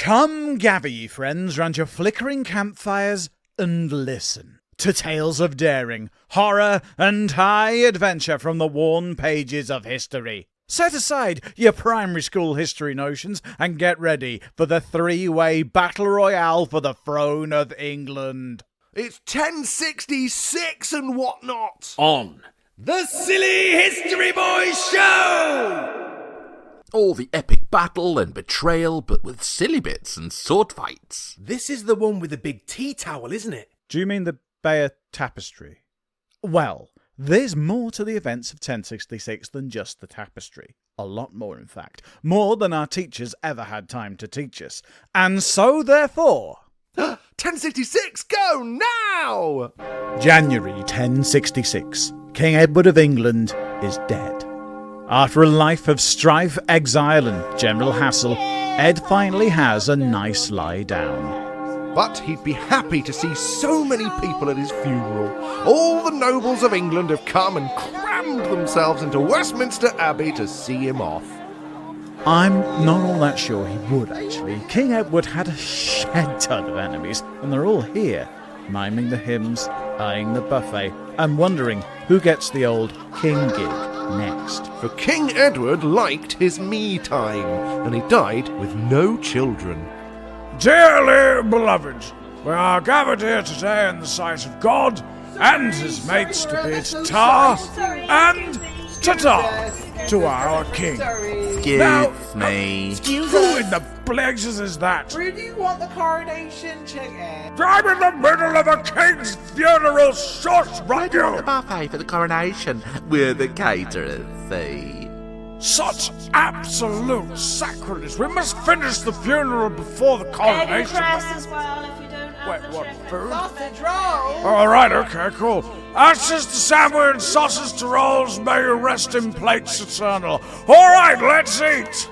Come gather, ye friends, round your flickering campfires and listen to tales of daring, horror, and high adventure from the worn pages of history. Set aside your primary school history notions and get ready for the three-way battle royale for the throne of England. It's 1066 and whatnot. On the Silly History Boys Show! All the epic battle and betrayal, but with silly bits and sword fights. This is the one with the big tea towel, isn't it? Do you mean the Bayer Tapestry? Well, there's more to the events of 1066 than just the tapestry. A lot more, in fact. More than our teachers ever had time to teach us. And so, therefore... 1066, go now! January 1066. King Edward of England is dead. After a life of strife, exile, and general hassle, Ed finally has a nice lie down. But he'd be happy to see so many people at his funeral. All the nobles of England have come and crammed themselves into Westminster Abbey to see him off. I'm not all that sure he would, actually. King Edward had a shed ton of enemies, and they're all here, miming the hymns, eyeing the buffet, and wondering who gets the old king gig next. For King Edward liked his me time, and he died with no children. Dearly beloved, we are gathered here today in the sight of God and his mates to bid ta and ta-ta to our king. Excuse me. Who in the blazes is that? Where do you want the coronation, chicken? I'm in the middle of a king's funeral, shush, right you! Buffet for the coronation. We're the caterers, see? Such absolute sacrilege. We must finish the funeral before the Egg and coronation. cress as well if you don't have Wait, the what, chicken. food? Sausage roll. All right, okay, cool. Ashes to sandwich and sausage to rolls, may you rest in plates eternal. All right, let's eat.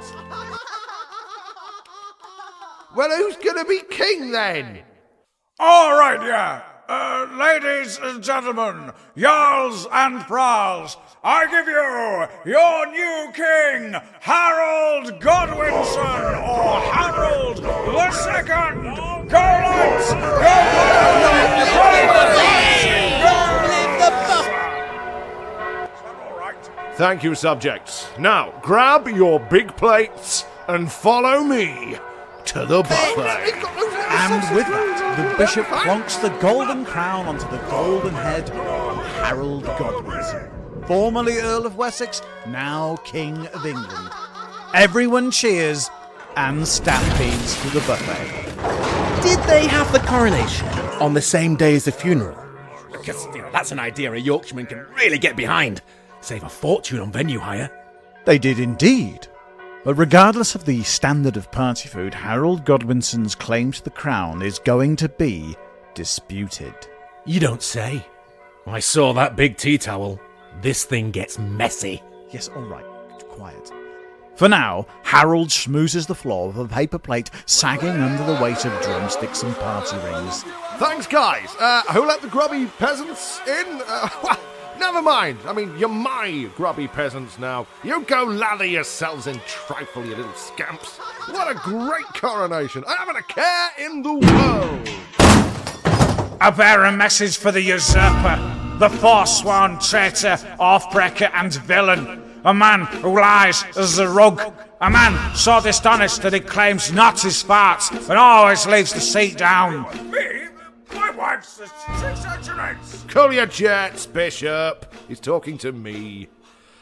Well, who's going to be king then? All right, yeah. Ladies and gentlemen, jarls and thralls, I give you your new king, Harold Godwinson, or Harold the Second. Go lights! Go lights! Thank you, subjects. Now, grab your big plates and follow me to the buffet. And with that, the bishop plonks the golden crown onto the golden head of Harold Godwinson, formerly Earl of Wessex, now King of England. Everyone cheers and stampedes to the buffet. Did they have the coronation on the same day as the funeral? Because, that's an idea a Yorkshireman can really get behind. Save a fortune on venue hire. They did indeed. But regardless of the standard of party food, Harold Godwinson's claim to the crown is going to be disputed. You don't say. I saw that big tea towel. This thing gets messy. Yes, all right, quiet. For now, Harold schmoozes the floor with a paper plate sagging under the weight of drumsticks and party rings. Thanks, guys. Who let the grubby peasants in? Well, never mind. I mean, you're my grubby peasants now. You go lather yourselves in trifle, you little scamps. What a great coronation. I haven't a care in the world. I bear a message for the usurper, the forsworn traitor, oathbreaker and villain. A man who lies as a rug. A man so dishonest that he claims not his farts and always leaves the seat down. Me? My wife says she exaggerates. Cool your jets, Bishop. He's talking to me.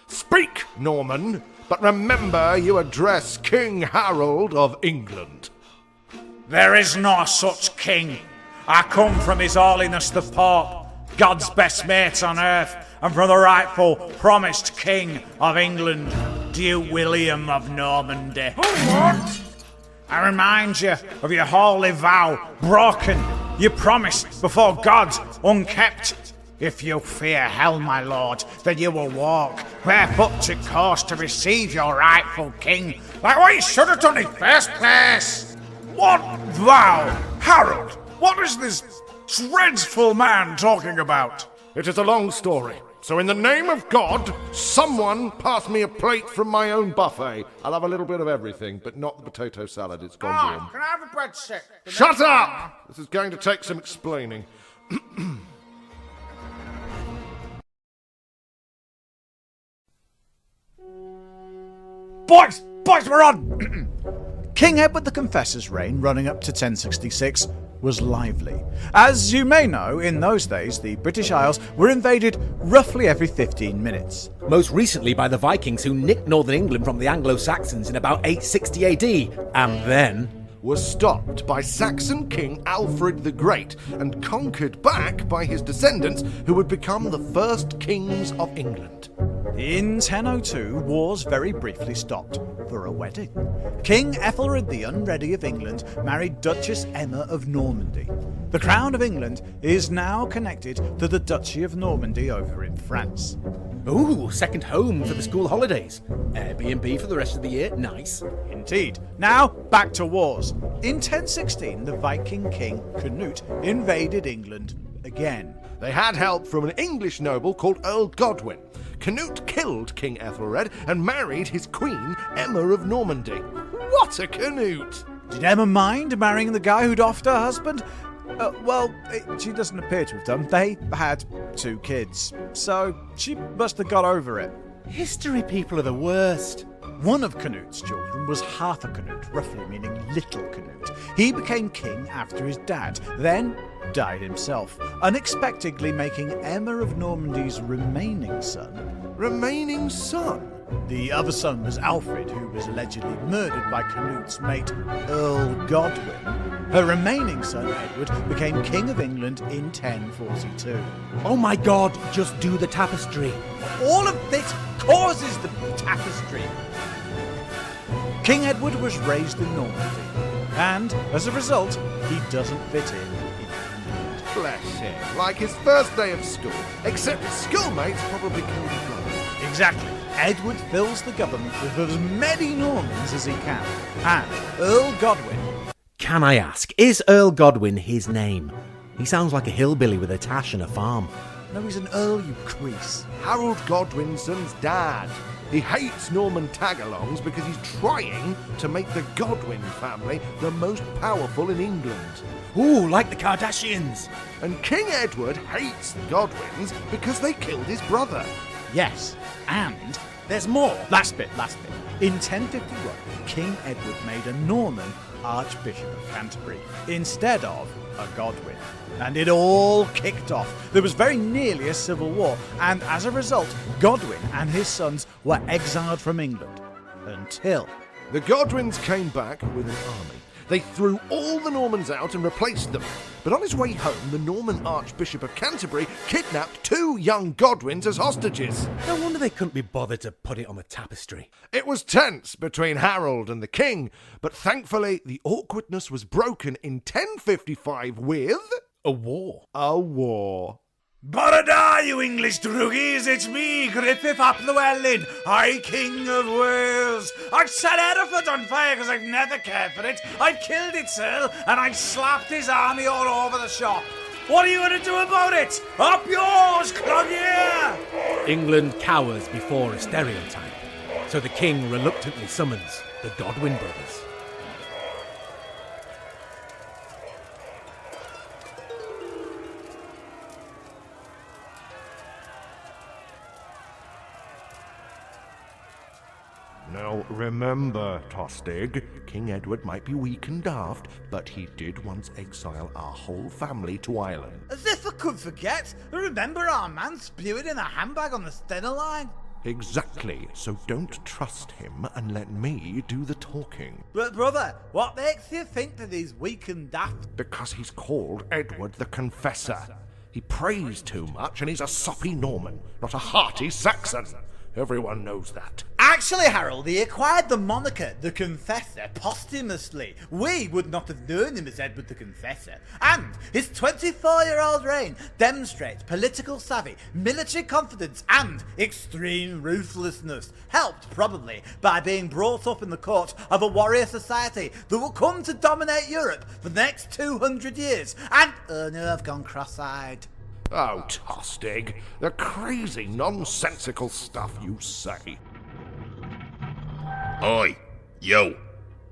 Speak, Norman, but remember you address King Harold of England. There is no such king. I come from His Holiness the Pope, God's best mate on earth, and from the rightful, promised King of England, Duke William of Normandy. What? I remind you of your holy vow, broken, your promise before God, unkept. If you fear hell, my lord, then you will walk barefoot to course to receive your rightful king, like what you should have done in first place. What vow? Harold, what is this dreadful man talking about? It is a long story. So in the name of God, someone pass me a plate from my own buffet. I'll have a little bit of everything, but not the potato salad. It's gone warm. Can I have a breadstick? Shut up! This is going to take some explaining. Boys, we're on! King Edward the Confessor's reign, running up to 1066, was lively. As you may know, in those days, the British Isles were invaded roughly every 15 minutes. Most recently by the Vikings, who nicked northern England from the Anglo-Saxons in about 860 AD, and then Was stopped by Saxon King Alfred the Great and conquered back by his descendants, who would become the first kings of England. In 1002, wars very briefly stopped for a wedding. King Ethelred the Unready of England married Duchess Emma of Normandy. The crown of England is now connected to the Duchy of Normandy over in France. ooh, second home for the school holidays. Airbnb for the rest of the year, nice. Indeed. Now, back to wars. In 1016, the Viking king Canute invaded England again. They had help from an English noble called Earl Godwin. Canute killed King Ethelred and married his queen, Emma of Normandy. What a Canute! Did Emma mind marrying the guy who'd offed her husband? She doesn't appear to have done. They had 2 kids, so she must have got over it. History people are the worst. One of Canute's children was half a Canute, roughly meaning little Canute. He became king after his dad, then died himself, unexpectedly making Emma of Normandy's remaining son. Remaining son? The other son was Alfred, who was allegedly murdered by Canute's mate, Earl Godwin. Her remaining son, Edward, became King of England in 1042. Oh my god, just do the tapestry. All of this causes the tapestry. King Edward was raised in Normandy, and as a result, he doesn't fit in England. Bless him. Like his first day of school, except his schoolmates probably killed his brother. Exactly. Edward fills the government with as many Normans as he can, and Earl Godwin. Can I ask, is Earl Godwin his name? He sounds like a hillbilly with a tash and a farm. No, he's an earl, you crease. Harold Godwinson's dad. He hates Norman tagalongs because he's trying to make the Godwin family the most powerful in England. Ooh, like the Kardashians. And King Edward hates the Godwins because they killed his brother. Yes, and There's more. last bit. In 1051, King Edward made a Norman Archbishop of Canterbury instead of a Godwin. And it all kicked off. There was very nearly a civil war, and as a result, Godwin and his sons were exiled from England until The Godwins came back with an army. They threw all the Normans out and replaced them. But on his way home, the Norman Archbishop of Canterbury kidnapped 2 young Godwins as hostages. No wonder they couldn't be bothered to put it on the tapestry. It was tense between Harold and the king, but thankfully the awkwardness was broken in 1055 with A war. a war. Borodah, you English droogies, it's me, Griffith ap Llewellyn, High King of Wales. I've set Hereford on fire because I've never cared for it. I've killed its earl, and I've slapped his army all over the shop. What are you going to do about it? Up yours, Cloggier! England cowers before a stereotype, so the king reluctantly summons the Godwin brothers. Now remember, Tostig, King Edward might be weak and daft, but he did once exile our whole family to Ireland. as if I could forget. Remember our man spewing in a handbag on the Stena line? Exactly, so don't trust him and let me do the talking. But brother, what makes you think that he's weak and daft? Because he's called Edward the Confessor. He prays too much and he's a soppy Norman, not a hearty Saxon. Everyone knows that. Actually, Harold, he acquired the moniker the Confessor posthumously. We would not have known him as Edward the Confessor. And his 24-year-old reign demonstrates political savvy, military confidence, and extreme ruthlessness, helped probably by being brought up in the court of a warrior society that will come to dominate Europe for the next 200 years. And, oh no, I've gone cross-eyed. Oh, Tostig, the crazy, nonsensical stuff you say. Oi, yo,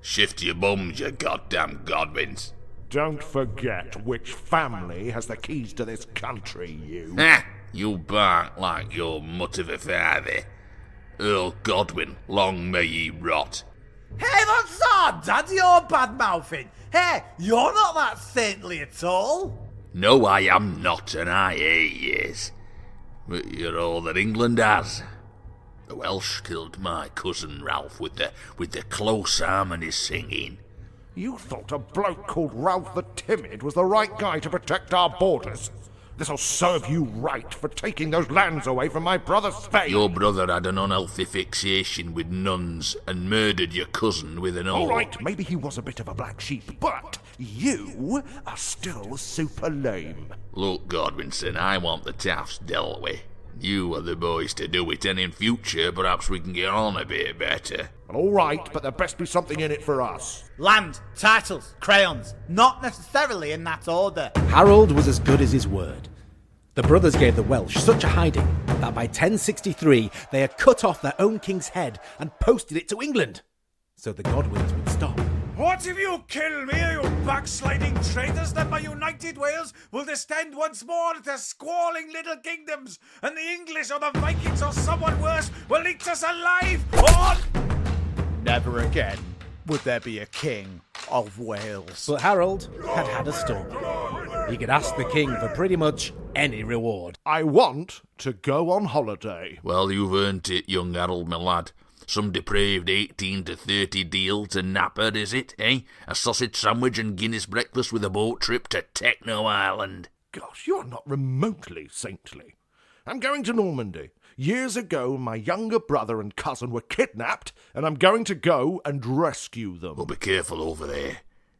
shift your bums, you goddamn Godwins. Don't forget which family has the keys to this country, you. Ha! You bark like your mutt of a father. Earl Godwin, long may ye rot. Hey, that's our dad you're bad-mouthing. Hey, you're not that saintly at all. No, I am not, and I hate yous. But you're all that England has. The Welsh killed my cousin Ralph with the close harmony singing. You thought a bloke called Ralph the Timid was the right guy to protect our borders. This'll serve you right for taking those lands away from my brother Spain. Your brother had an unhealthy fixation with nuns and murdered your cousin with an oar. All right, maybe he was a bit of a black sheep, but you are still super lame. Look, Godwinson, I want the Tafts dealt with. You are the boys to do it, and in future perhaps we can get on a bit better. All right, but there best be something in it for us. Land, titles, crayons, not necessarily in that order. Harold was as good as his word. The brothers gave the Welsh such a hiding that by 1063 they had cut off their own king's head and posted it to England, so the Godwins would stop. What if you kill me, you backsliding traitors? Then my united Wales will descend once more into squalling little kingdoms, and the English or the Vikings or someone worse will eat us alive, or... Never again would there be a king of Wales. But Harold had had a storm. He could ask the king for pretty much any reward. I want to go on holiday. Well, you've earned it, young Harold, my lad. Some depraved 18 to 30 deal to Napper, is it, eh? A sausage sandwich and Guinness breakfast with a boat trip to Techno Island. Gosh, you're not remotely saintly. I'm going to Normandy. Years ago, my younger brother and cousin were kidnapped, and I'm going to go and rescue them. Well, be careful over there.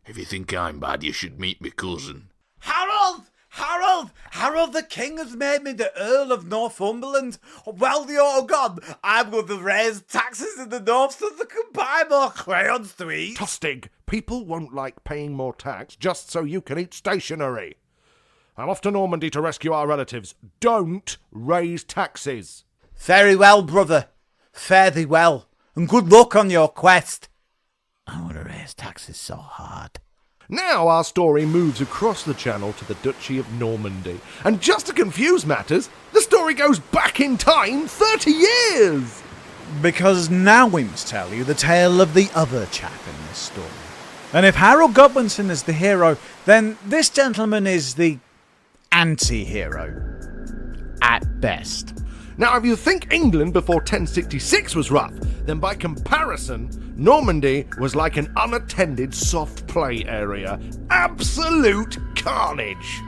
If you think I'm bad, you should meet me cousin. Harold! Harold! Harold the King has made me the Earl of Northumberland. Well, you're gone. I'm going to raise taxes in the north so they can buy more crayons to eat. Tostig, people won't like paying more tax just so you can eat stationery. I'm off to Normandy to rescue our relatives. Don't raise taxes. Very well, brother. Fare thee well, and good luck on your quest. I want to raise taxes so hard. Now our story moves across the channel to the Duchy of Normandy. And just to confuse matters, the story goes back in time 30 years! Because now we must tell you the tale of the other chap in this story. And if Harold Godwinson is the hero, then this gentleman is the anti-hero. At best. Now, if you think England before 1066 was rough, then by comparison, Normandy was like an unattended soft play area. Absolute carnage!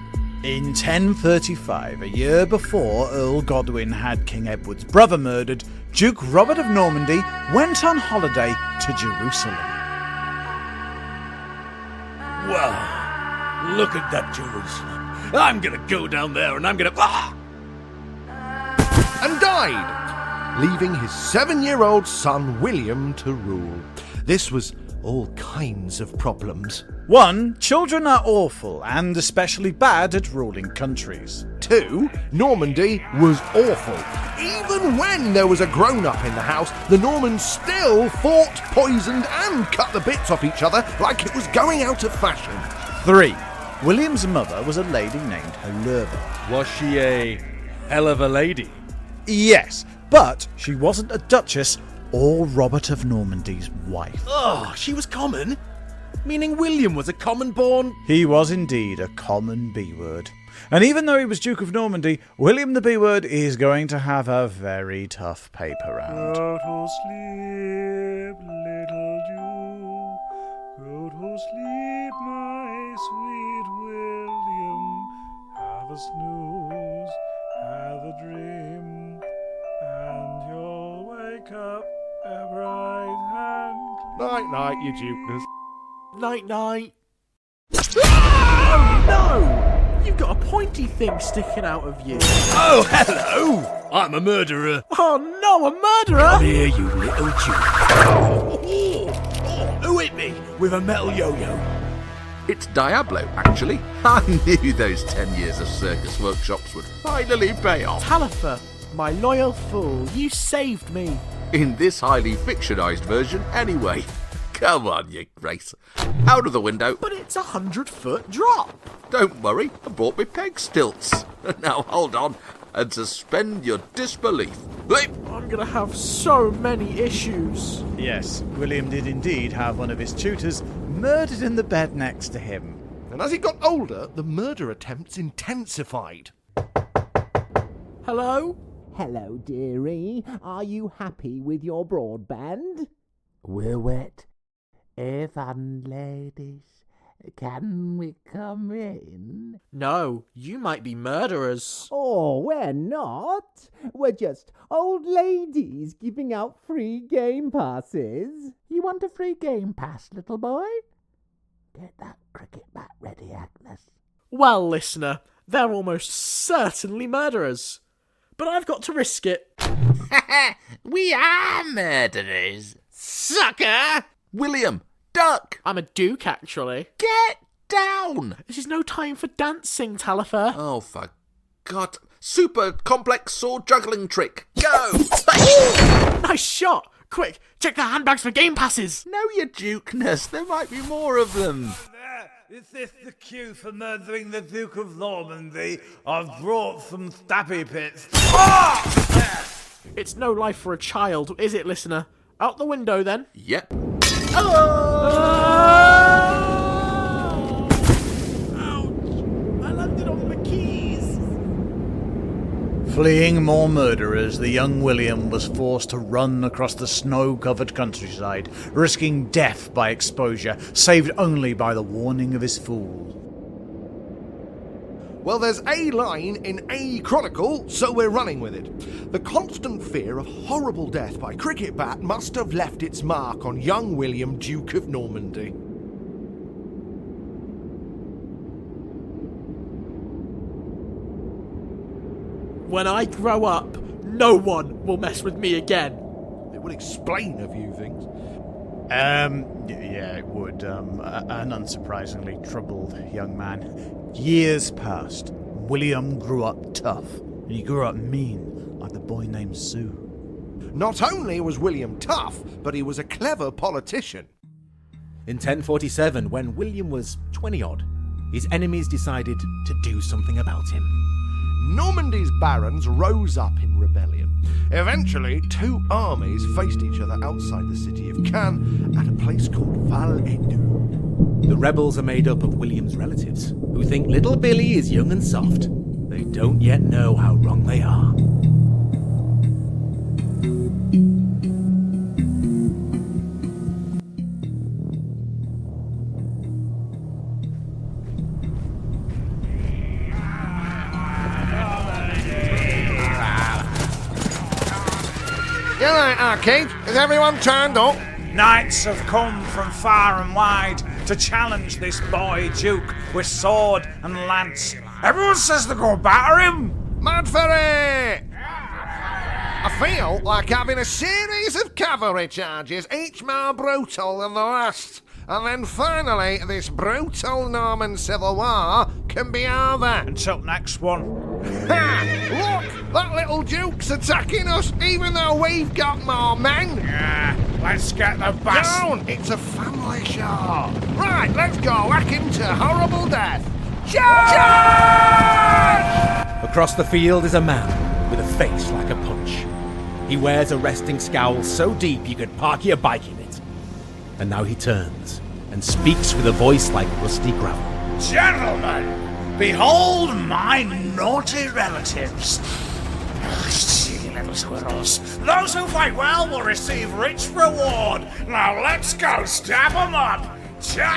In 1035, a year before Earl Godwin had King Edward's brother murdered, Duke Robert of Normandy went on holiday to Jerusalem. Wow, look at that Jerusalem. I'm gonna go down there and I'm gonna... And died, leaving his 7-year-old son William to rule. This was all kinds of problems. 1. Children are awful and especially bad at ruling countries. 2. Normandy was awful. Even when there was a grown-up in the house, the Normans still fought, poisoned and cut the bits off each other like it was going out of fashion. 3. William's mother was a lady named Helena. Was she a hell of a lady? Yes, but she wasn't a duchess or Robert of Normandy's wife. Oh, she was common? Meaning William was a common-born... He was indeed a common B-word. And even though he was Duke of Normandy, William the B-word is going to have a very tough paper round. Go to sleep, little Jew. Go to sleep, my sweet William. Have a snooze, have a dream, and you'll wake up a bright and Night-night, you dukeness. Night-night. Oh, no! You've got a pointy thing sticking out of you. Oh, hello! I'm a murderer. Oh, no, a murderer? Come here, you little Jew. Who hit me with a metal yo-yo? It's Diablo, actually. I knew those 10 years of circus workshops would finally pay off. Talifer, my loyal fool, you saved me. In this highly fictionalised version, anyway. Come on, you Grace. Out of the window. But it's 100-foot drop. Don't worry, I brought me peg stilts. Now hold on and suspend your disbelief. I'm gonna have so many issues. Yes, William did indeed have one of his tutors murdered in the bed next to him. And as he got older, the murder attempts intensified. Hello? Hello, dearie. Are you happy with your broadband? We're wet. And ladies, can we come in? No, you might be murderers. Oh, we're not. We're just old ladies giving out free game passes. You want a free game pass, little boy? Get that cricket bat ready, Agnes. Well, listener, they're almost certainly murderers. But I've got to risk it. We are murderers. Sucker! William, duck! I'm a duke, actually. Get down! This is no time for dancing, Talifer. Oh, for God. Super complex sword juggling trick. Go! Nice shot! Quick, check the handbags for game passes. No, you dukeness. There might be more of them. Is this the cue for murdering the Duke of Normandy? I've brought some stabby pits. It's no life for a child, is it, listener? Out the window, then. Yep. Ouch! I landed on the keys. Fleeing more murderers, the young William was forced to run across the snow-covered countryside, risking death by exposure, saved only by the warning of his fool. Well, there's a line in a chronicle, so we're running with it. The constant fear of horrible death by cricket bat must have left its mark on young William, Duke of Normandy. When I grow up, no one will mess with me again. It would explain a few things. Yeah, it would. An unsurprisingly troubled young man. Years passed. William grew up tough, and he grew up mean, like the boy named Sue. Not only was William tough, but he was a clever politician. In 1047, when William was 20-odd, his enemies decided to do something about him. Normandy's barons rose up in rebellion. Eventually, two armies faced each other outside the city of Cannes at a place called Val-Edu. The rebels are made up of William's relatives, who think little Billy is young and soft. They don't yet know how wrong they are. You right, Arcade? Is everyone turned up? Knights have come from far and wide to challenge this boy Duke with sword and lance. Everyone says to go batter him. Mad for it! I feel like having a series of cavalry charges, each more brutal than the last. And then finally, this brutal Norman Civil War can be over. Until next one. Ha! Look! That little Duke's attacking us, even though we've got more men! Yeah, let's get the bastard. Down! It's a family show! Right, let's go whack him to horrible death! Charge! Across the field is a man with a face like a punch. He wears a resting scowl so deep you could park your bike in it. And now he turns and speaks with a voice like rusty gravel. Gentlemen, behold my naughty relatives. Silly little squirrels. Those who fight well will receive rich reward. Now let's go stab them up. Charge!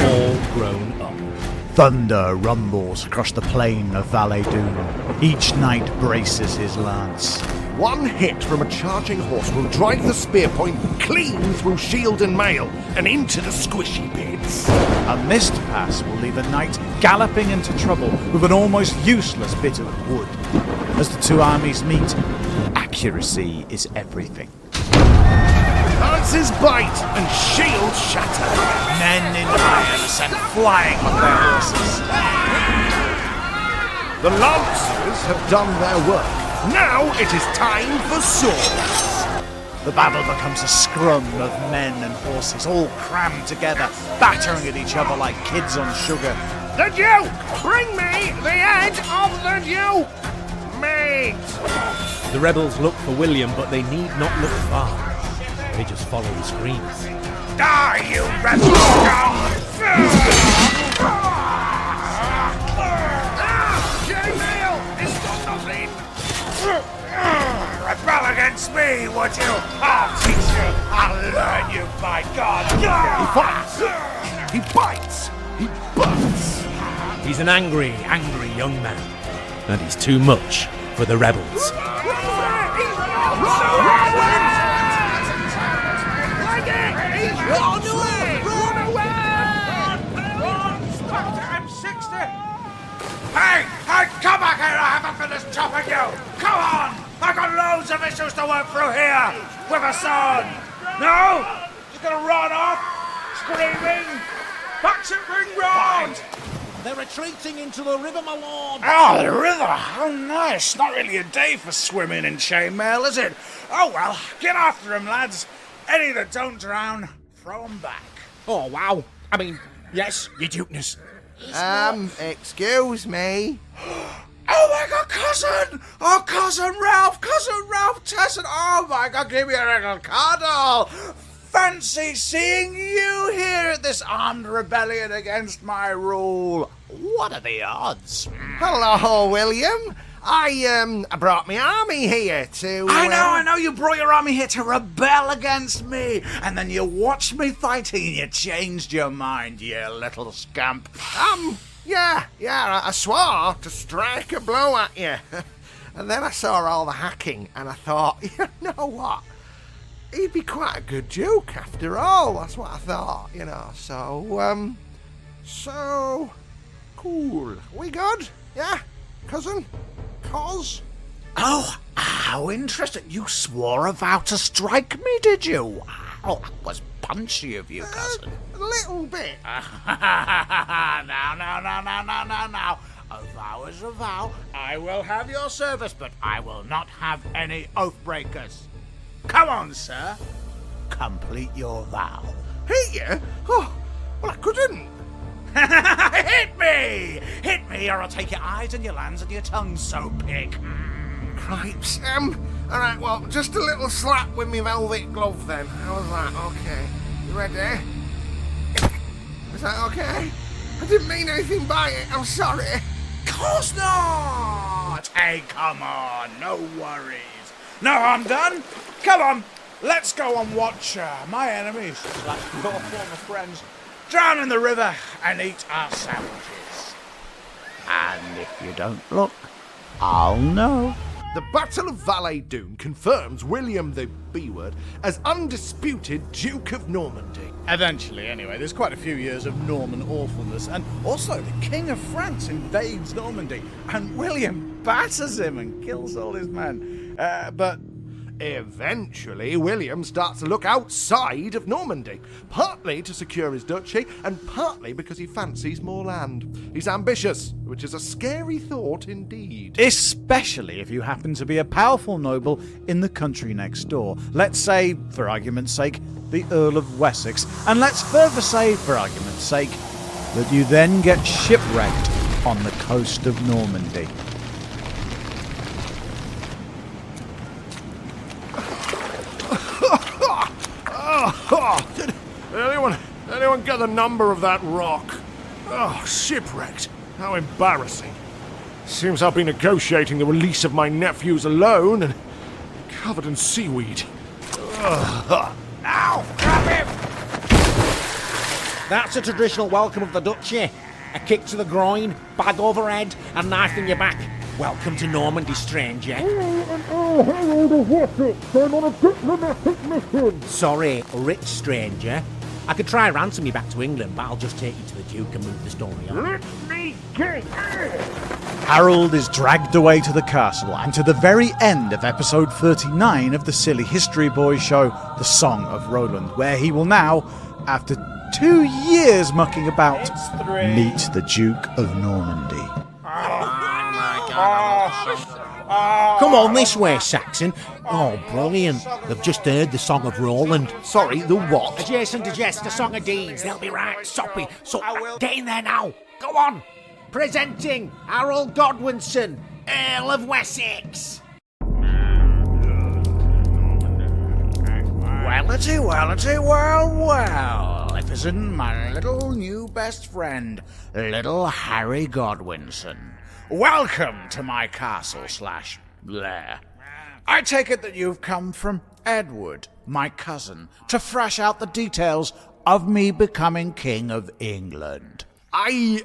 All grown up. Thunder rumbles across the plain of Val-Edu. Each knight braces his lance. One hit from a charging horse will drive the spear point clean through shield and mail and into the squishy bits. A missed pass will leave a knight galloping into trouble with an almost useless bit of wood. As the two armies meet, accuracy is everything. lances bite and shields shatter. Men in iron are sent flying on their horses. The lancers have done their work. Now it is time for swords. The battle becomes a scrum of men and horses, all crammed together, battering at each other like kids on sugar. The Duke! Bring me the head of the Duke! Mate! The rebels look for William, but they need not look far. They just follow his screams. Die, you rebel scum! J-Mail! It's got nothing! Rebel against me, would you? I'll teach you! I'll learn you, by God! He fights! He bites! He butts! He's an angry, angry young man. And he's too much for the rebels. I'm 60! Hey! Come back here! I haven't finished chopping you! Come on! I've got loads of issues to work through here! With a sword! No? You're gonna run off? Screaming? Back to ring round! They're retreating into the river, my lord. Oh, the river! How nice! Not really a day for swimming in chainmail, is it? Oh well, get after them, lads. Any that don't drown, throw them back. Oh, wow. I mean, yes, your dukeness. Excuse me. Oh my God, cousin! Oh, cousin Ralph Tesson! Oh my God, give me a little cuddle! Fancy seeing you here at this armed rebellion against my rule. What are the odds? Hello, William. I brought my army here to... I know, you brought your army here to rebel against me, and then you watched me fighting and you changed your mind, you little scamp. Yeah, I swore to strike a blow at you. And then I saw all the hacking, and I thought, you know what? He'd be quite a good duke after all. That's what I thought, you know. So cool. We good? Yeah, cousin? Cause? Oh, how interesting. You swore a vow to strike me, did you? Oh, that was punchy of you, cousin. A little bit. Now. A vow is a vow. I will have your service, but I will not have any oath breakers. Come on, sir. Complete your vow. Hit you? Oh, well, I couldn't. Hit me, or I'll take your eyes and your lands and your tongue, so pig. Cripes. All right, well, just a little slap with me velvet glove then. How's that? Okay. You ready? Is that okay? I didn't mean anything by it. I'm sorry. Course not. Hey, come on. No worries. Now I'm done. Come on. Let's go and watch my enemies, like your former friends, drown in the river and eat our sandwiches. And if you don't look, I'll know. The Battle of Valais-Doon confirms William the B-word as undisputed Duke of Normandy. Eventually, anyway. There's quite a few years of Norman awfulness, and also the King of France invades Normandy, and William batters him and kills all his men. But eventually, William starts to look outside of Normandy, partly to secure his duchy, and partly because he fancies more land. He's ambitious, which is a scary thought indeed. especially if you happen to be a powerful noble in the country next door. Let's say, for argument's sake, the Earl of Wessex. And let's further say, for argument's sake, that you then get shipwrecked on the coast of Normandy. Did anyone get the number of that rock? Oh, shipwrecked. How embarrassing. Seems I'll be negotiating the release of my nephews alone and covered in seaweed. Now, grab him! That's a traditional welcome of the duchy. A kick to the groin, bag over head, and knife in your back. Welcome to Normandy, stranger. Sorry, rich stranger. I could try ransom you back to England, but I'll just take you to the Duke and move the story on. Let me get Harold is dragged away to the castle and to the very end of episode 39 of the Silly History Boys show, The Song of Roland, where he will now, after 2 years mucking about, meet the Duke of Normandy. Come on this way, Saxon. Oh, brilliant. They've just heard the Song of Roland. Sorry, the what? Adjacent to Jess, the Song of Deeds. They'll be right soppy. So, get in there now. Go on. Presenting Harold Godwinson, Earl of Wessex. Well, if isn't my little new best friend, little Harry Godwinson. Welcome to my castle/lair. I take it that you've come from Edward, my cousin, to thrash out the details of me becoming King of England. I,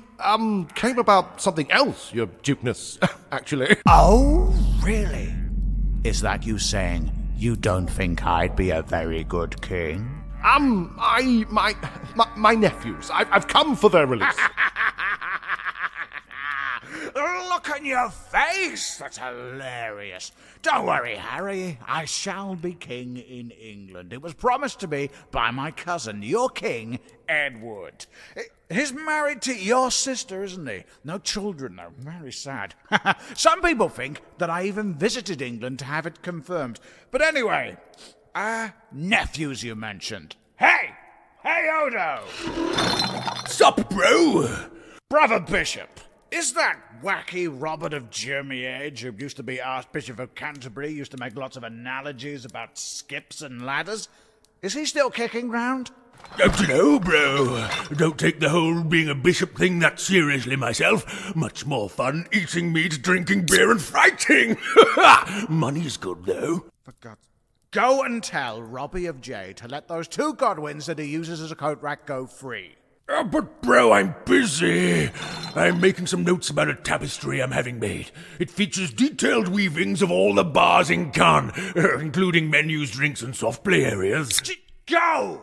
came about something else, your dukeness, actually. Oh, really? Is that you saying you don't think I'd be a very good king? My nephews. I've come for their release. Look on your face! That's hilarious. Don't worry, Harry. I shall be king in England. It was promised to me by my cousin, your king, Edward. He's married to your sister, isn't he? No children, though. Very sad. Some people think that I even visited England to have it confirmed. But anyway, nephews you mentioned. Hey! Hey, Odo! Sup, bro? Brother Bishop, is that wacky Robert of Jeremiage, who used to be Archbishop of Canterbury, used to make lots of analogies about skips and ladders? Is he still kicking round? Don't you know, bro? Don't take the whole being a bishop thing that seriously myself. Much more fun eating meat, drinking beer, and fighting. Money's good, though. For God's... Go and tell Robbie of Jay to let those 2 Godwins that he uses as a coat rack go free. But bro, I'm busy. I'm making some notes about a tapestry I'm having made. It features detailed weavings of all the bars in Cannes, including menus, drinks, and soft play areas. Go!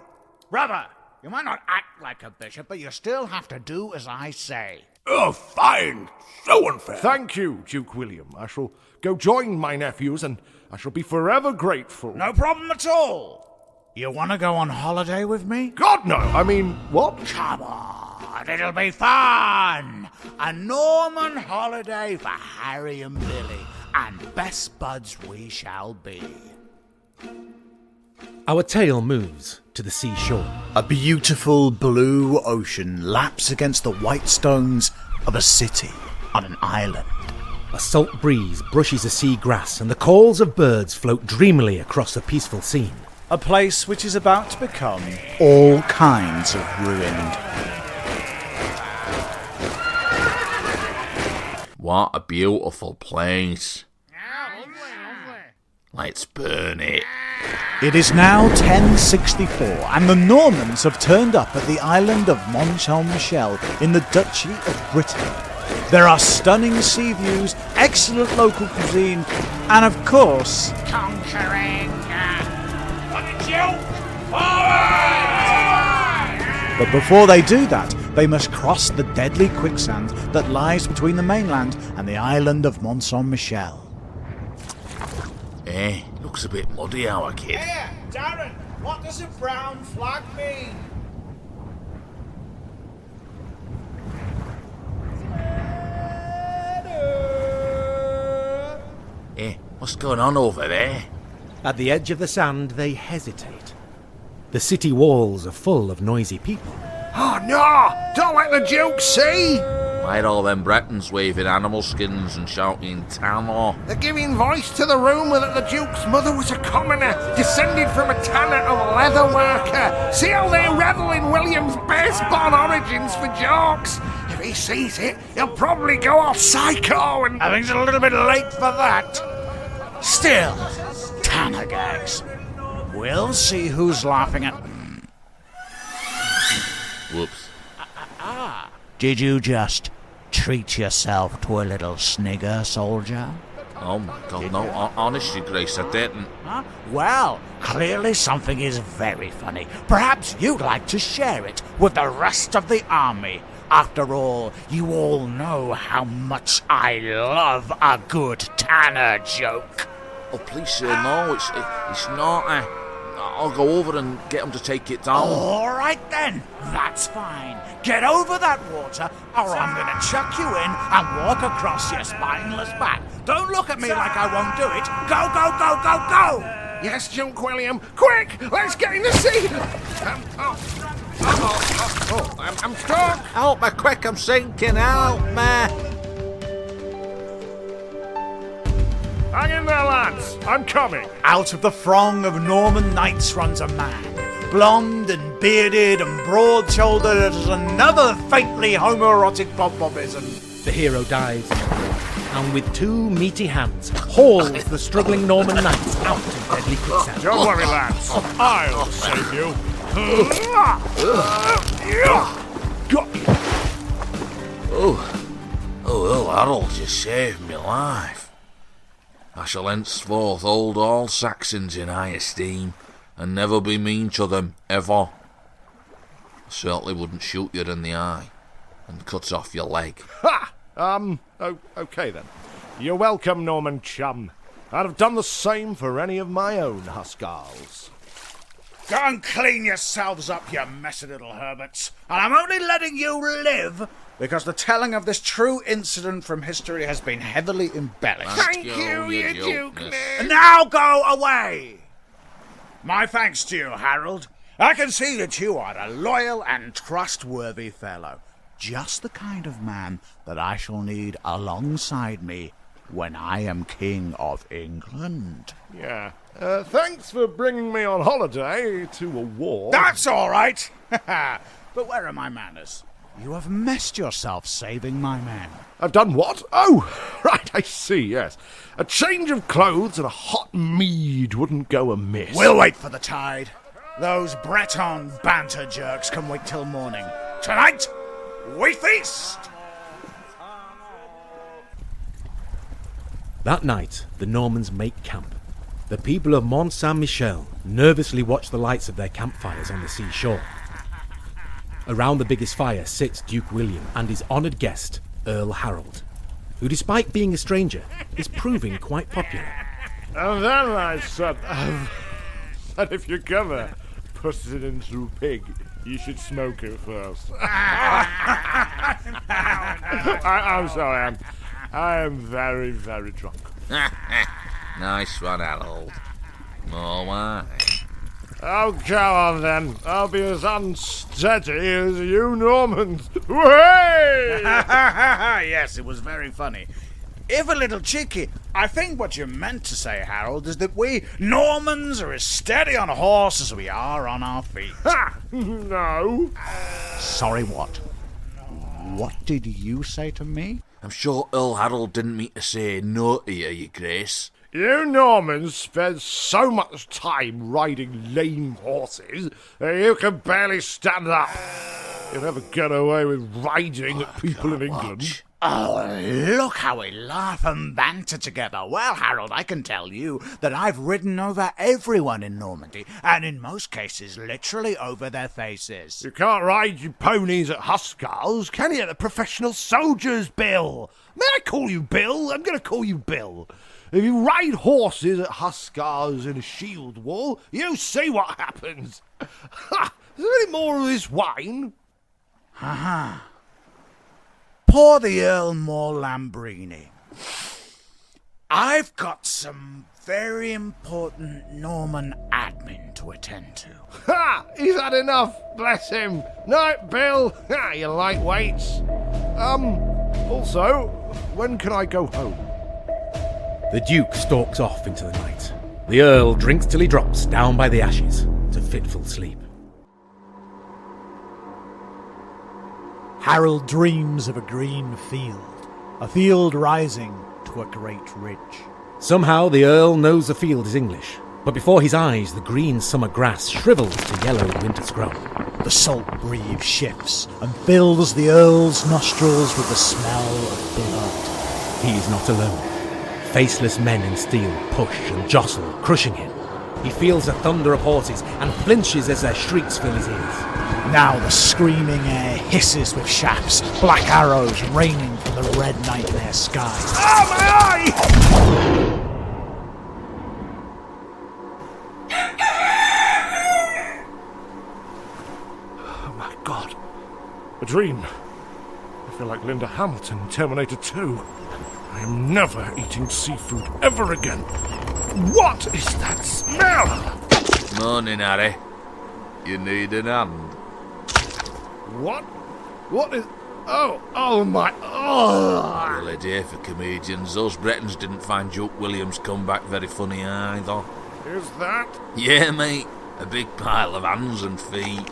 Brother, you might not act like a bishop, but you still have to do as I say. Oh, fine. So unfair. Thank you, Duke William. I shall go join my nephews, and I shall be forever grateful. No problem at all. You want to go on holiday with me? God, no. I mean, what? Come on, it'll be fun. A Norman holiday for Harry and Billy, and best buds we shall be. Our tale moves to the seashore. A beautiful blue ocean laps against the white stones of a city on an island. A salt breeze brushes the sea grass, and the calls of birds float dreamily across the peaceful scene. A place which is about to become all kinds of ruined. What a beautiful place. Let's burn it. It is now 1064, and the Normans have turned up at the island of Mont-Saint-Michel in the Duchy of Brittany. There are stunning sea views, excellent local cuisine, and of course... Conquering! But before they do that, they must cross the deadly quicksand that lies between the mainland and the island of Mont-Saint-Michel. Looks a bit muddy, our kid. Hey, Darren, what does a brown flag mean? What's going on over there? At the edge of the sand, they hesitate. The city walls are full of noisy people. Oh, no! Don't let the Duke see! Why are all them Bretons waving animal skins and shouting Tamor? They're giving voice to the rumour that the Duke's mother was a commoner, descended from a tanner and leather worker. See how they revel in William's base-born origins for jokes? If he sees it, he'll probably go off psycho and... I think it's a little bit late for that. Still, tanner gags. We'll see who's laughing at... Whoops. Did you just treat yourself to a little snigger, soldier? Oh my God, no, honestly, Grace, I didn't. Huh? Well, clearly something is very funny. Perhaps you'd like to share it with the rest of the army. After all, you all know how much I love a good tanner joke. Oh, please, sir, no, it's not. I'll go over and get him to take it down. All right then, that's fine. Get over that water, or I'm gonna chuck you in and walk across your spineless back. Don't look at me like I won't do it. Go, go, go, go, go! Yes, Junk William. Quick, let's get in the sea. I'm stuck. Help me quick, I'm sinking, help me! Hang in there, lads. I'm coming. Out of the throng of Norman knights runs a man, blonde and bearded and broad-shouldered as another faintly homoerotic pop-popism. The hero dives, and with two meaty hands, hauls the struggling Norman knights out of deadly quicksand. Don't worry, lads. I'll save you. Got you. Oh, Harold, you saved me life. I shall henceforth hold all Saxons in high esteem, and never be mean to them, ever. I certainly wouldn't shoot you in the eye, and cut off your leg. Ha! Okay then. You're welcome, Norman chum. I'd have done the same for any of my own Huskarls. Go and clean yourselves up, you messy little herberts. And I'm only letting you live because the telling of this true incident from history has been heavily embellished. Thank you, you Duke. Now go away! My thanks to you, Harold. I can see that you are a loyal and trustworthy fellow. Just the kind of man that I shall need alongside me when I am King of England. Yeah. Thanks for bringing me on holiday to a war. That's all right. But where are my manners? You have messed yourself saving my men. I've done what? Oh, right, I see, yes. A change of clothes and a hot mead wouldn't go amiss. We'll wait for the tide. Those Breton banter jerks can wait till morning. Tonight, we feast! That night, the Normans make camp. The people of Mont Saint-Michel nervously watch the lights of their campfires on the seashore. Around the biggest fire sits Duke William and his honoured guest, Earl Harold, who, despite being a stranger, is proving quite popular. And then I said that if you're gonna put it into a pig, you should smoke it first. I'm sorry, I am very, very drunk. Nice one, Harold. More wine. Oh, go on then. I'll be as unsteady as you Normans. Way! Yes, it was very funny. If a little cheeky, I think what you meant to say, Harold, is that we Normans are as steady on a horse as we are on our feet. Ha! No. Sorry, what? What did you say to me? I'm sure Earl Harold didn't mean to say no to you, Your Grace. You Normans spend so much time riding lame horses that you can barely stand up. You'll never get away with riding at people in England. Oh, look how we laugh and banter together. Well, Harold, I can tell you that I've ridden over everyone in Normandy, and in most cases, literally over their faces. You can't ride your ponies at Huskarls, can you? The professional soldiers, Bill. May I call you Bill? I'm going to call you Bill. If you ride horses at Huskarls in a shield wall, you see what happens. Ha! Is there any more of this wine? Ha-ha. Pour the Earl more Lambrini. I've got some very important Norman admin to attend to. Ha! He's had enough, bless him. Night, Bill. Ha! You lightweights. Also, when can I go home? The Duke stalks off into the night. The Earl drinks till he drops down by the ashes to fitful sleep. Harold dreams of a green field rising to a great ridge. Somehow the Earl knows the field is English, but before his eyes the green summer grass shrivels to yellow winter scrub. The salt breeze shifts and fills the Earl's nostrils with the smell of blood. He is not alone. Faceless men in steel push and jostle, crushing him. He feels the thunder of horses and flinches as their shrieks fill his ears. Now the screaming air hisses with shafts, black arrows raining from the red nightmare sky. Ah, my eye! Oh my God. A dream. I feel like Linda Hamilton in Terminator 2. I am never eating seafood ever again. What is that smell? Morning, Harry. You need an hand. What? What is... Oh my... Oh! Really dear for comedians. Those Bretons didn't find Duke William's comeback very funny either. Is that... Yeah, mate. A big pile of hands and feet.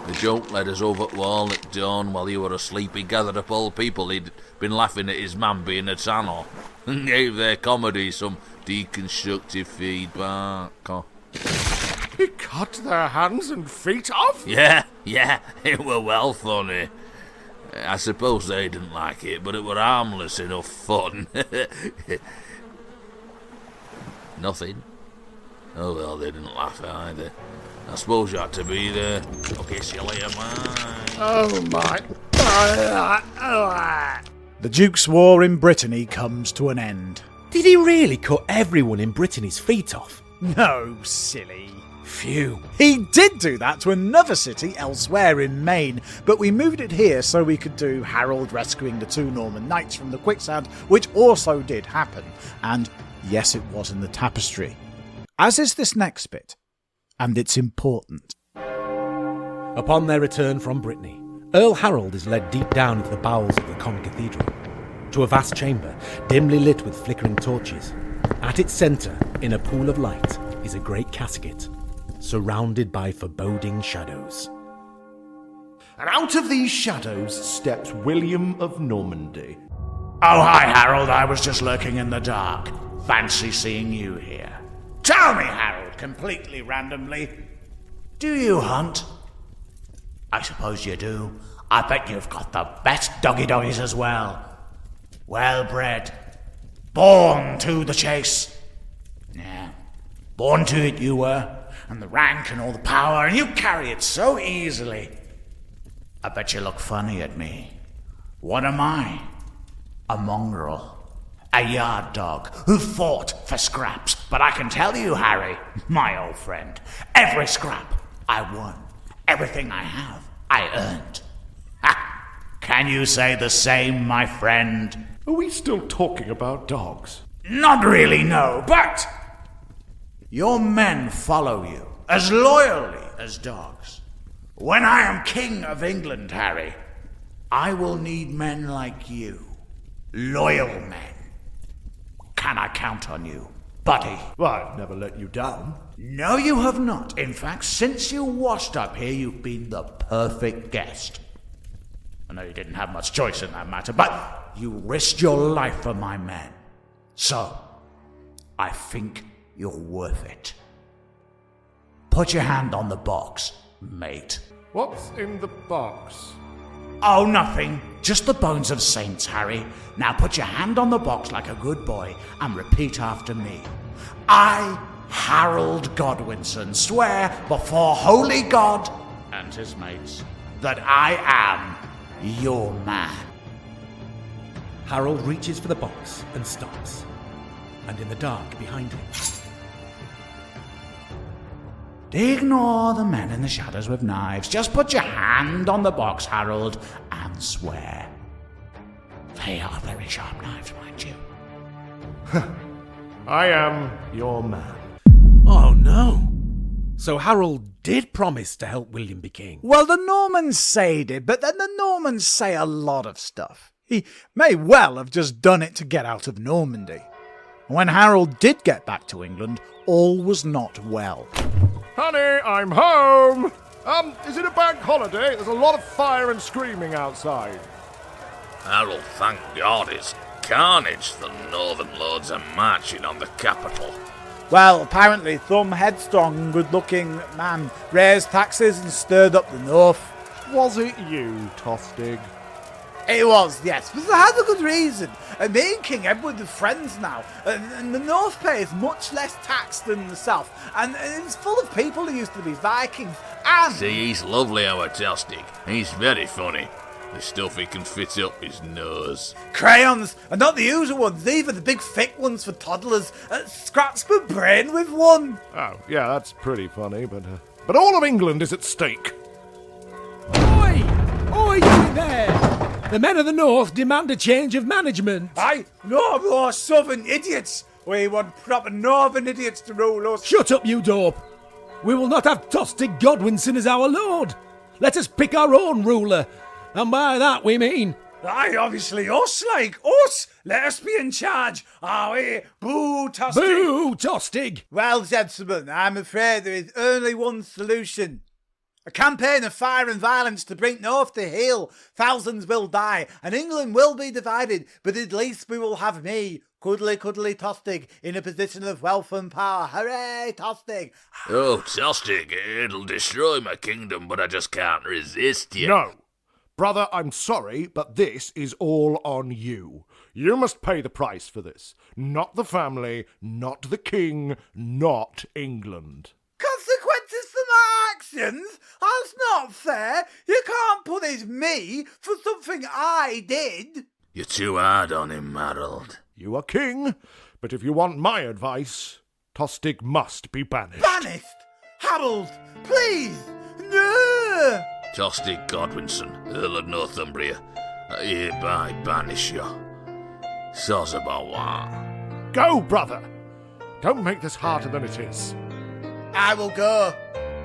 The joke led us over the wall at dawn while you were asleep. He gathered up all the people he'd been laughing at his man being a tanner and gave their comedy some deconstructive feedback. He cut their hands and feet off? Yeah, it were well funny. I suppose they didn't like it, but it were harmless enough fun. Nothing. Oh well, they didn't laugh either. I suppose you had to be there. Okay, see you later, man. Oh my... The Duke's war in Brittany comes to an end. Did he really cut everyone in Brittany's feet off? No, silly. Phew. He did do that to another city elsewhere in Maine, but we moved it here so we could do Harold rescuing the 2 Norman knights from the quicksand, which also did happen. And yes, it was in the Tapestry. As is this next bit. And it's important. Upon their return from Brittany, Earl Harold is led deep down into the bowels of the Con Cathedral, to a vast chamber, dimly lit with flickering torches. At its centre, in a pool of light, is a great casket, surrounded by foreboding shadows. And out of these shadows steps William of Normandy. Oh, hi, Harold. I was just lurking in the dark. Fancy seeing you here. Tell me, Harold, completely randomly, do you hunt? I suppose you do. I bet you've got the best doggies as well. Well-bred. Born to the chase. Yeah, born to it you were. And the rank and all the power, and you carry it so easily. I bet you look funny at me. What am I? A mongrel. A yard dog who fought for scraps. But I can tell you, Harry, my old friend, every scrap I won. Everything I have, I earned. Ha! Can you say the same, my friend? Are we still talking about dogs? Not really, no, but your men follow you as loyally as dogs. When I am King of England, Harry, I will need men like you. Loyal men. Can I count on you, buddy? Well, I've never let you down. No, you have not. In fact, since you washed up here, you've been the perfect guest. I know you didn't have much choice in that matter, but you risked your life for my men. So, I think you're worth it. Put your hand on the box, mate. What's in the box? Oh, nothing. Just the bones of saints, Harry. Now put your hand on the box like a good boy and repeat after me. I, Harold Godwinson, swear before holy God and his mates that I am your man. Harold reaches for the box and stops, and in the dark behind him, Ignore the men in the shadows with knives. Just put your hand on the box, Harold, and swear. They are very sharp knives, mind you. I am your man. oh no! So Harold did promise to help William be king. Well, the Normans say he did, but then the Normans say a lot of stuff. He may well have just done it to get out of Normandy. When Harold did get back to England, all was not well. Honey, I'm home! Is it a bank holiday? There's a lot of fire and screaming outside. Harold, thank God, it's carnage. The northern lords are marching on the capital. Well, apparently some headstrong, good-looking man raised taxes and stirred up the north. Was it you, Tostig? It was, yes, but it had a good reason. Me and King Edward are friends now, and the north pays much less tax than the south, and it's full of people who used to be Vikings, And See, he's lovely, our Tostig. He's very funny. The stuff he can fit up his nose. Crayons, and not the usual ones either, the big thick ones for toddlers. Scratch my brain with one. oh, yeah, that's pretty funny, but all of England is at stake. Oi! Oi, you there! The men of the North demand a change of management. Aye, no more southern idiots. We want proper northern idiots to rule us. Shut up, you dope! We will not have Tostig Godwinson as our lord. Let us pick our own ruler. And by that we mean... Aye, obviously us, like us. Let us be in charge. Are we? Boo, Tostig. Boo, Tostig! Well, gentlemen, I'm afraid there is only one solution. A campaign of fire and violence to bring North to heel. Thousands will die, and England will be divided, but at least we will have me, cuddly Tostig, in a position of wealth and power. Hooray, Tostig! Oh, Tostig, it'll destroy my kingdom, but I just can't resist you. No. Brother, I'm sorry, but this is all on you. You must pay the price for this. Not the family, not the king, not England. Consequences for my actions? That's not fair. You can't punish me for something I did. You're too hard on him, Harold. You are king, but if you want my advice, Tostig must be banished. Banished? Harold, please, no! Tostig Godwinson, Earl of Northumbria, I hereby banish you. Soz about what? Go, brother! Don't make this harder than it is. I will go,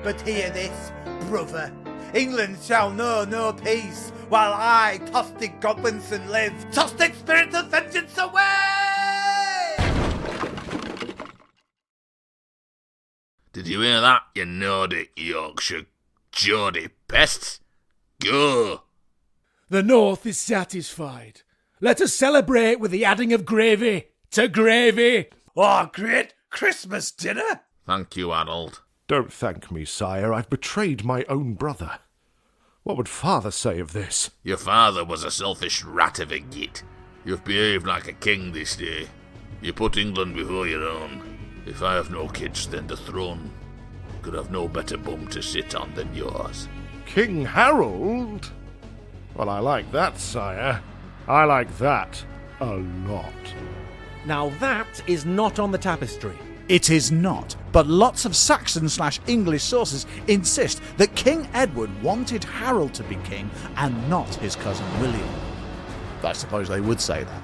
but hear this, brother. England shall know no peace, while I, Tostig Godwinson, live. Tostig spirit of vengeance away! Did you hear that, you Nordic Yorkshire Geordie pests? Go! The North is satisfied. Let us celebrate with the adding of gravy to gravy. Oh, great Christmas dinner! Thank you, Harold. Don't thank me, sire. I've betrayed my own brother. What would father say of this? Your father was a selfish rat of a git. You've behaved like a king this day. You put England before your own. If I have no kids, then the throne could have no better bum to sit on than yours. King Harold? Well, I like that, sire. I like that a lot. Now that is not on the tapestry. It is not, but lots of Saxon/English sources insist that King Edward wanted Harold to be king and not his cousin William. I suppose they would say that.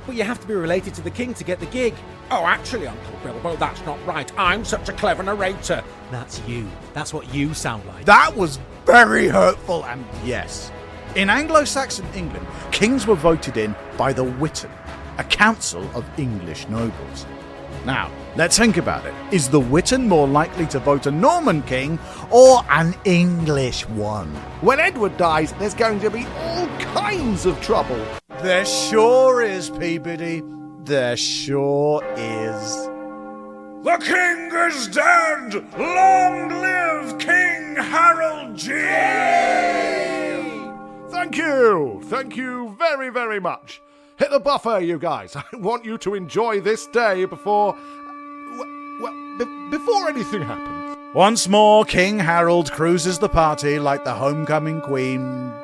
But you have to be related to the king to get the gig. Oh, actually, Uncle Bilbo, that's not right. I'm such a clever narrator. That's you. That's what you sound like. That was very hurtful, and yes. In Anglo-Saxon England, kings were voted in by the Witan, a council of English nobles. Now, let's think about it. Is the Witan more likely to vote a Norman king or an English one? When Edward dies, there's going to be all kinds of trouble. There sure is, Peabody. There sure is. The king is dead! Long live King Harold G! Thank you! Thank you very, very much. Hit the buffer, you guys. I want you to enjoy this day before anything happens. Once more, King Harold cruises the party like the homecoming queen/king.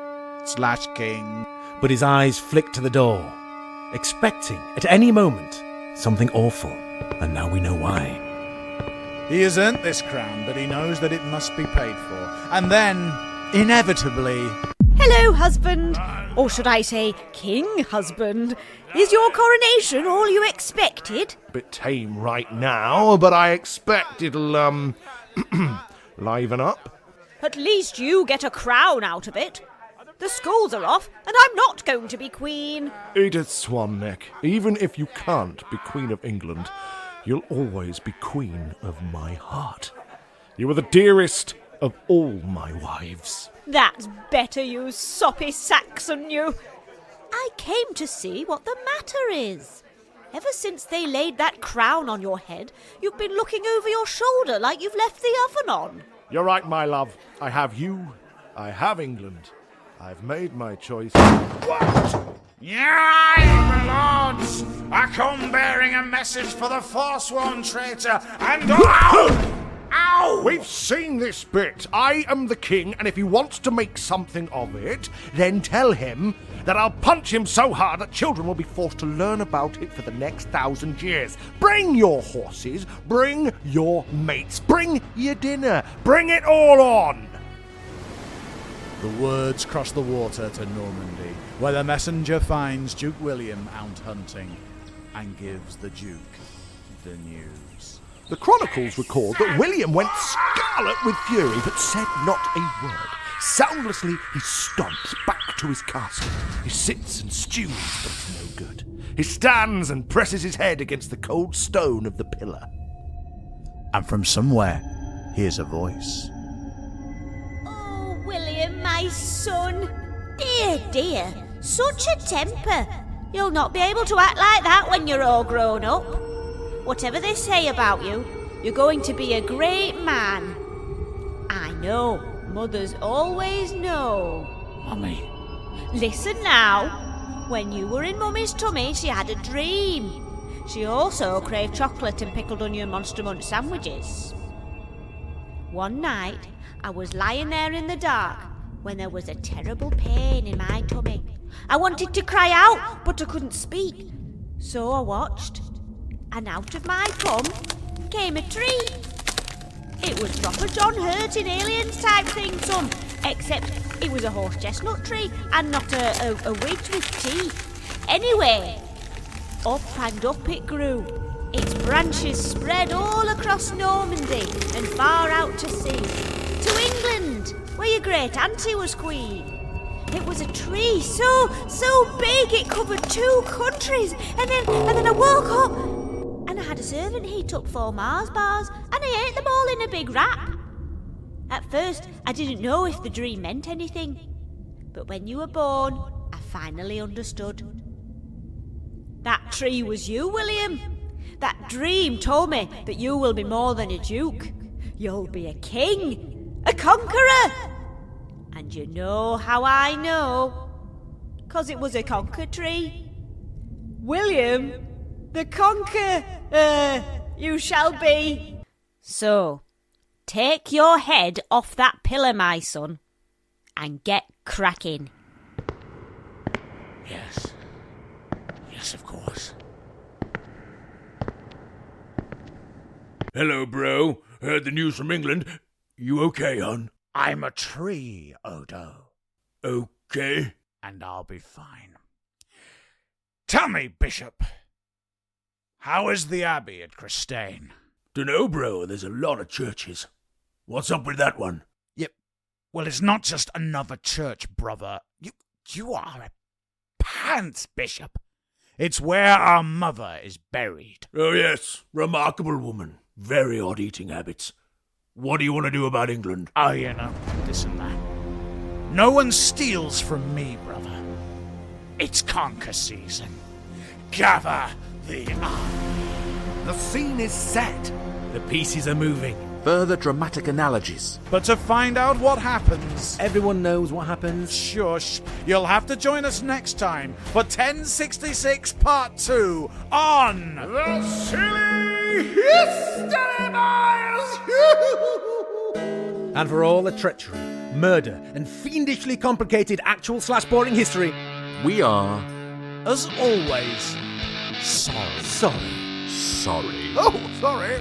But his eyes flick to the door, expecting at any moment something awful. And now we know why. He has earned this crown, but he knows that it must be paid for. And then, inevitably... Hello, husband. Or should I say, king husband. Is your coronation all you expected? Bit tame right now, but I expect it'll, liven up. At least you get a crown out of it. The schools are off, and I'm not going to be queen. Edith Swanneck, even if you can't be Queen of England, you'll always be queen of my heart. You are the dearest of all my wives. That's better, you soppy Saxon, you. I came to see what the matter is. Ever since they laid that crown on your head, you've been looking over your shoulder like you've left the oven on. You're right, my love. I have you. I have England. I've made my choice. What? Yeah, my lords! I come bearing a message for the forsworn traitor, and... Ow! We've seen this bit. I am the king, and if he wants to make something of it, then tell him that I'll punch him so hard that children will be forced to learn about it for the next 1,000 years. Bring your horses, bring your mates, bring your dinner, bring it all on! The words cross the water to Normandy, where the messenger finds Duke William out hunting and gives the Duke the news. The chronicles record that William went scarlet with fury, but said not a word. Soundlessly, he stomps back to his castle. He sits and stews, but it's no good. He stands and presses his head against the cold stone of the pillar. And from somewhere, hears a voice. Oh, William, my son. Dear, dear, such a temper. You'll not be able to act like that when you're all grown up. Whatever they say about you, you're going to be a great man. I know, mothers always know. Mummy. Listen now. When you were in Mummy's tummy, she had a dream. She also craved chocolate and pickled onion Monster Munch sandwiches. One night, I was lying there in the dark when there was a terrible pain in my tummy. I wanted to cry out, but I couldn't speak. So I watched, and out of my cum came a tree. It was proper John Hurt in Aliens type thing, son, except it was a horse chestnut tree and not a witch with teeth. Anyway, up and up it grew. Its branches spread all across Normandy and far out to sea. To England, where your great auntie was queen. It was a tree so big it covered 2 countries. And then I woke up and I had a servant heat up 4 Mars bars and I ate them all in a big wrap. At first, I didn't know if the dream meant anything. But when you were born, I finally understood. That tree was you, William. That dream told me that you will be more than a duke. You'll be a king, a conqueror. And you know how I know? 'Cause it was a conker tree. William, the conker, you shall be. So, take your head off that pillar, my son, and get cracking. Yes. Yes, of course. Hello, bro. Heard the news from England. You okay, hon? I'm a tree, Odo. Okay. And I'll be fine. Tell me, Bishop, how is the abbey at Christane? Dunno, bro. There's a lot of churches. What's up with that one? Yep. Well, it's not just another church, brother. You are a pants, Bishop. It's where our mother is buried. Oh, yes. Remarkable woman. Very odd eating habits. What do you want to do about England? Oh, you know, this and that. No one steals from me, brother. It's conker season. Gather the army. The scene is set. The pieces are moving. Further dramatic analogies. But to find out what happens... Everyone knows what happens. Shush. You'll have to join us next time for 1066 Part 2 on... The Silly History Boys! And for all the treachery, murder, and fiendishly complicated actual/boring history, We are As always, sorry. sorry. Oh, sorry.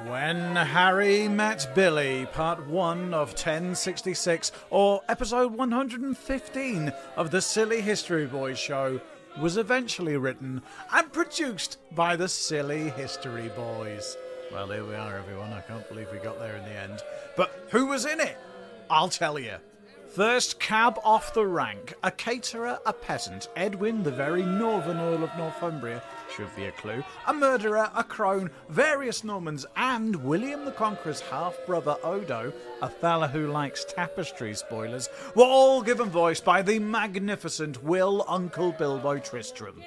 When Harry Met Billy, Part 1 of 1066, or Episode 115 of the Silly History Boys show, was eventually written and produced by the Silly History Boys. Well, here we are, everyone. I can't believe we got there in the end. But who was in it? I'll tell you. First cab off the rank, a caterer, a peasant, Edwin, the very northern Earl of Northumbria, should be a clue, a murderer, a crone, various Normans, and William the Conqueror's half-brother Odo, a fella who likes tapestry spoilers, were all given voice by the magnificent Will Uncle Bilbo Tristram.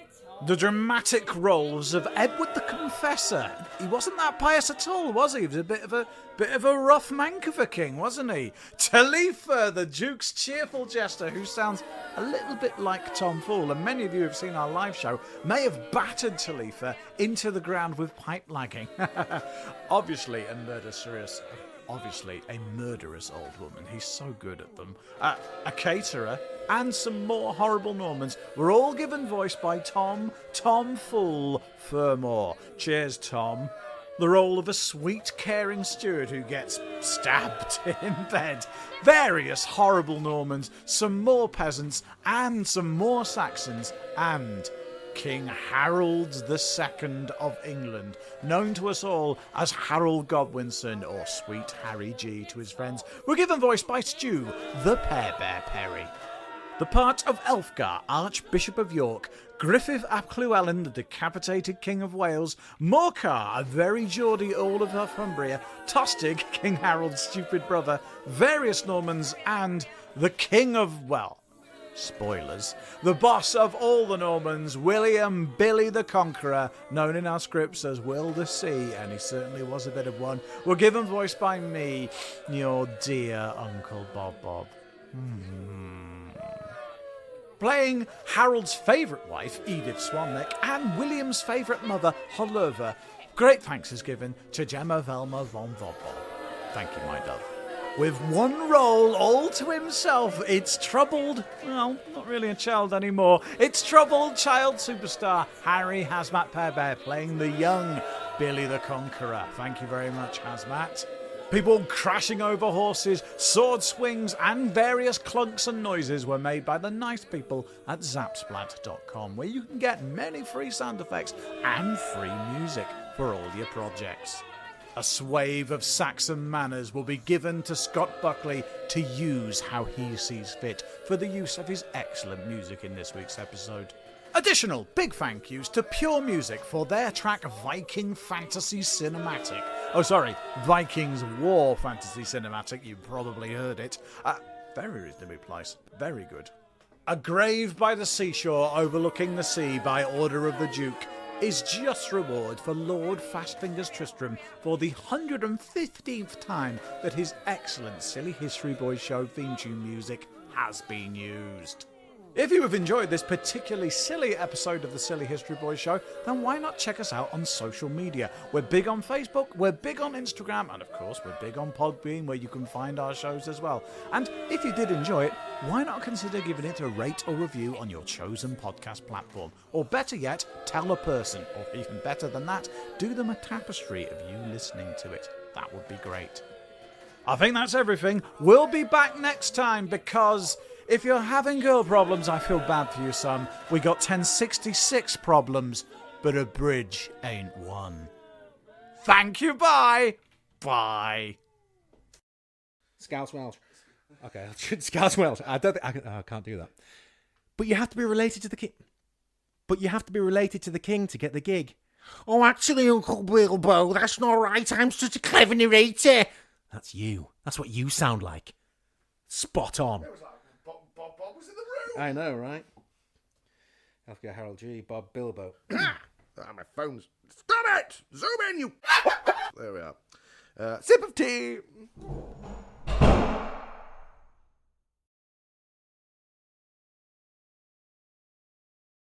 The dramatic roles of Edward the Confessor. He wasn't that pious at all, was he? He was a bit of a rough mank of a king, wasn't he? Talitha, the Duke's cheerful jester, who sounds a little bit like Tom Fool, and many of you who have seen our live show may have battered Talitha into the ground with pipe lagging. Obviously a murderous old woman. He's so good at them. A caterer and some more horrible Normans were all given voice by Tom Fool Fermor. Cheers, Tom. The role of a sweet, caring steward who gets stabbed in bed. Various horrible Normans, some more peasants, and some more Saxons, and King Harold II of England, known to us all as Harold Godwinson, or Sweet Harry G to his friends, were given voice by Stu, the Pear Bear Perry. The part of Elfgar, Archbishop of York, Griffith ap Llewellyn, the decapitated King of Wales, Morcar, a very Geordie Earl of Northumbria, Tostig, King Harold's stupid brother, various Normans, and the King of, well, spoilers, the boss of all the Normans, William Billy the Conqueror, known in our scripts as Will the Sea, and he certainly was a bit of one, were given voice by me, your dear Uncle Bob. Playing Harold's favourite wife, Edith Swanneck, and William's favourite mother, Hollerva. Great thanks is given to Gemma Velma von Vodbob. Thank you, my dove. With one role all to himself, it's troubled, well, not really a child anymore, it's troubled child superstar Harry Hazmat Pear Bear playing the young Billy the Conqueror. Thank you very much, Hazmat. People crashing over horses, sword swings, and various clunks and noises were made by the nice people at zapsplat.com, where you can get many free sound effects and free music for all your projects. A swathe of Saxon Manors will be given to Scott Buckley to use how he sees fit for the use of his excellent music in this week's episode. Additional big thank yous to Pure Music for their track Viking Fantasy Cinematic. Oh, sorry, Vikings War Fantasy Cinematic, you probably heard it. Very reasonably priced, very good. A grave by the seashore overlooking the sea by order of the Duke is just reward for Lord Fastfingers Tristram for the 115th time that his excellent Silly History Boys show theme tune music has been used. If you have enjoyed this particularly silly episode of the Silly History Boys show, then why not check us out on social media? We're big on Facebook, we're big on Instagram, and of course we're big on Podbean, where you can find our shows as well. And if you did enjoy it, why not consider giving it a rate or review on your chosen podcast platform? Or better yet, tell a person, or even better than that, do them a tapestry of you listening to it. That would be great. I think that's everything. We'll be back next time because if you're having girl problems, I feel bad for you, son. We got 1066 problems, but a bridge ain't one. Thank you, bye. Bye. Scouse Welsh. Okay, Scouse Welsh. I can't do that. But you have to be related to the king. To get the gig. Oh, actually, Uncle Bilbo, that's not right. I'm such a clever narrator. That's you. That's what you sound like. Spot on. Bob was in the room. I know, right? Elfgar Harold G, Bob Bilbo. My phone's... Stop it! Zoom in, you... There we are. Sip of tea.